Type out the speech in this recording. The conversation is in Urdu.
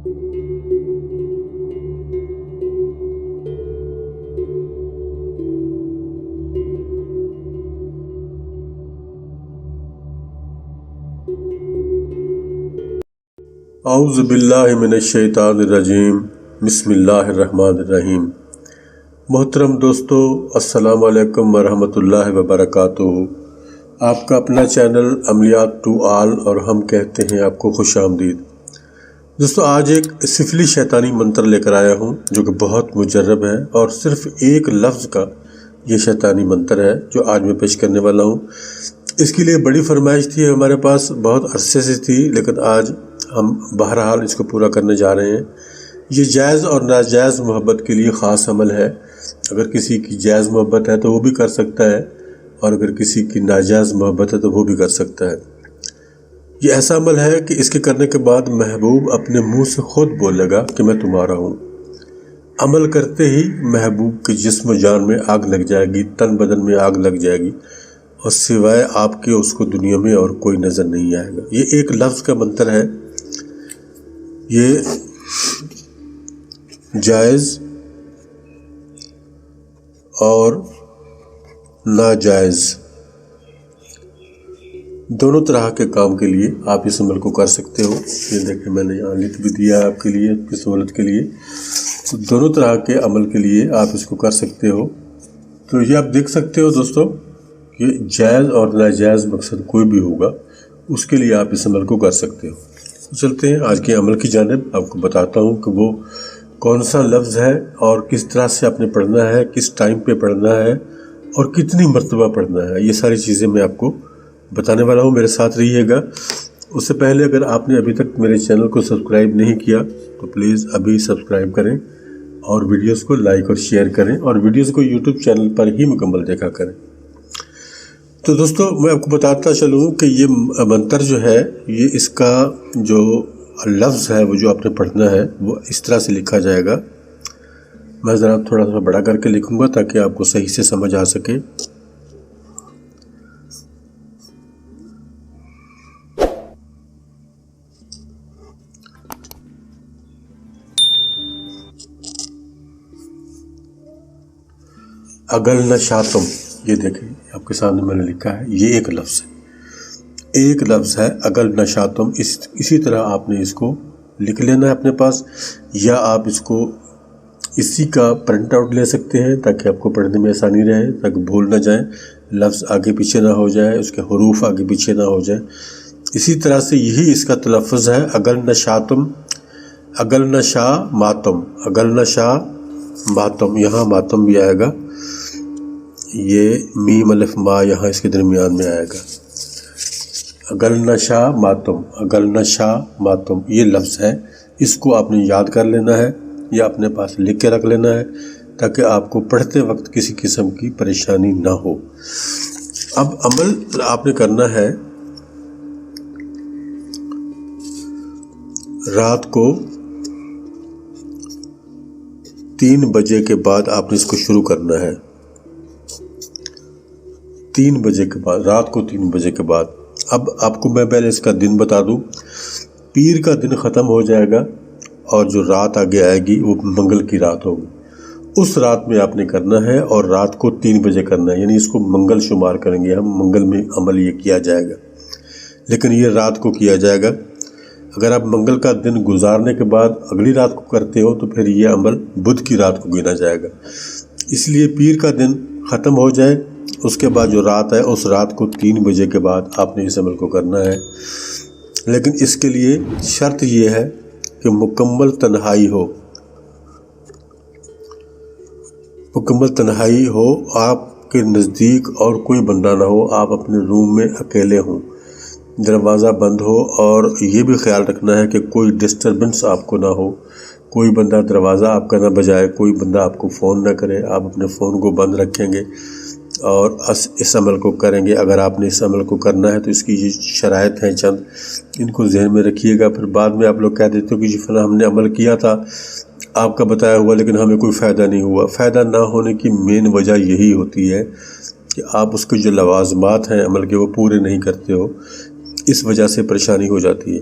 اعوذ باللہ من الشیطان الرجیم، بسم اللہ الرحمن الرحیم۔ محترم دوستو، السلام علیکم ورحمۃ اللہ وبرکاتہ۔ آپ کا اپنا چینل عملیات ٹو آل اور ہم کہتے ہیں آپ کو خوش آمدید۔ دوستو، آج ایک سفلی شیطانی منتر لے کر آیا ہوں جو کہ بہت مجرب ہے، اور صرف ایک لفظ کا یہ شیطانی منتر ہے جو آج میں پیش کرنے والا ہوں۔ اس کے لیے بڑی فرمائش تھی ہمارے پاس، بہت عرصے سے تھی، لیکن آج ہم بہرحال اس کو پورا کرنے جا رہے ہیں۔ یہ جائز اور ناجائز محبت کے لیے خاص عمل ہے۔ اگر کسی کی جائز محبت ہے تو وہ بھی کر سکتا ہے، اور اگر کسی کی ناجائز محبت ہے تو وہ بھی کر سکتا ہے۔ یہ ایسا عمل ہے کہ اس کے کرنے کے بعد محبوب اپنے منہ سے خود بولے گا کہ میں تمہارا ہوں۔ عمل کرتے ہی محبوب کے جسم و جان میں آگ لگ جائے گی، تن بدن میں آگ لگ جائے گی، اور سوائے آپ کے اس کو دنیا میں اور کوئی نظر نہیں آئے گا۔ یہ ایک لفظ کا منتر ہے۔ یہ جائز اور ناجائز دونوں طرح کے کام کے لیے آپ اس عمل کو کر سکتے ہو۔ یہ دیکھیں، میں نے یہاں لکھ بھی دیا آپ کے لیے، آپ کی سہولت کے لیے۔ تو دونوں طرح کے عمل کے لیے آپ اس کو کر سکتے ہو۔ تو یہ آپ دیکھ سکتے ہو دوستو کہ جائز اور ناجائز مقصد کوئی بھی ہوگا، اس کے لیے آپ اس عمل کو کر سکتے ہو۔ چلتے ہیں آج کے عمل کی جانب۔ آپ کو بتاتا ہوں کہ وہ کون سا لفظ ہے اور کس طرح سے آپ نے پڑھنا ہے، کس ٹائم پہ پڑھنا ہے، اور کتنی مرتبہ پڑھنا ہے۔ یہ ساری چیزیں میں آپ کو بتانے والا ہوں، میرے ساتھ رہیے گا۔ اس سے پہلے اگر آپ نے ابھی تک میرے چینل کو سبسکرائب نہیں کیا تو پلیز ابھی سبسکرائب کریں، اور ویڈیوز کو لائک اور شیئر کریں، اور ویڈیوز کو یوٹیوب چینل پر ہی مکمل دیکھا کریں۔ تو دوستو، میں آپ کو بتاتا چلوں کہ یہ منتر جو ہے، یہ اس کا جو لفظ ہے وہ جو آپ نے پڑھنا ہے وہ اس طرح سے لکھا جائے گا۔ میں ذرا تھوڑا سا بڑا کر کے لکھوں گا تاکہ آپ کو صحیح سے سمجھ آ سکے۔ اگل نہ شاتم، یہ دیکھیں آپ کے سامنے میں نے لکھا ہے، یہ ایک لفظ ہے، ایک لفظ ہے اگل نہ شاتم۔ اسی طرح آپ نے اس کو لکھ لینا ہے اپنے پاس، یا آپ اس کو اسی کا پرنٹ آؤٹ لے سکتے ہیں تاکہ آپ کو پڑھنے میں آسانی رہے، تاکہ بھول نہ جائیں، لفظ آگے پیچھے نہ ہو جائے، اس کے حروف آگے پیچھے نہ ہو جائے۔ اسی طرح سے یہی اس کا تلفظ ہے، اگل نہ شاتم، اگل نہ شا ماتم، اگل نہ شا ماتم۔ یہاں ماتم بھی آئے گا، یہ میم الف ما یہاں اس کے درمیان میں آئے گا۔ اگل نہ شا ماتم، اگل نہ شا ماتم، یہ لفظ ہے۔ اس کو آپ نے یاد کر لینا ہے یا اپنے پاس لکھ کے رکھ لینا ہے تاکہ آپ کو پڑھتے وقت کسی قسم کی پریشانی نہ ہو۔ اب عمل آپ نے کرنا ہے، رات کو 3 بجے کے بعد آپ نے اس کو شروع کرنا ہے۔ 3 بجے کے بعد، رات کو 3 بجے کے بعد۔ اب آپ کو میں پہلے اس کا دن بتا دوں۔ پیر کا دن ختم ہو جائے گا اور جو رات آگے آئے گی وہ منگل کی رات ہوگی۔ اس رات میں آپ نے کرنا ہے، اور رات کو 3 بجے کرنا ہے، یعنی اس کو منگل شمار کریں گے ہم، منگل میں عمل یہ کیا جائے گا، لیکن یہ رات کو کیا جائے گا۔ اگر آپ منگل کا دن گزارنے کے بعد اگلی رات کو کرتے ہو تو پھر یہ عمل بدھ کی رات کو گنا جائے گا۔ اس لیے پیر کا دن ختم ہو جائے، اس کے بعد جو رات ہے اس رات کو 3 بجے کے بعد آپ نے اس عمل کو کرنا ہے۔ لیکن اس کے لیے شرط یہ ہے کہ مکمل تنہائی ہو، مکمل تنہائی ہو، آپ کے نزدیک اور کوئی بندہ نہ ہو، آپ اپنے روم میں اکیلے ہوں، دروازہ بند ہو، اور یہ بھی خیال رکھنا ہے کہ کوئی ڈسٹربنس آپ کو نہ ہو، کوئی بندہ دروازہ آپ کا نہ بجائے، کوئی بندہ آپ کو فون نہ کرے، آپ اپنے فون کو بند رکھیں گے اور اس عمل کو کریں گے۔ اگر آپ نے اس عمل کو کرنا ہے تو اس کی یہ شرائط ہیں چند، ان کو ذہن میں رکھیے گا۔ پھر بعد میں آپ لوگ کہہ دیتے ہو کہ جی فلاں ہم نے عمل کیا تھا آپ کا بتایا ہوا لیکن ہمیں کوئی فائدہ نہیں ہوا۔ فائدہ نہ ہونے کی مین وجہ یہی ہوتی ہے کہ آپ اس کے جو لوازمات ہیں عمل کے وہ پورے نہیں کرتے ہو، اس وجہ سے پریشانی ہو جاتی ہے۔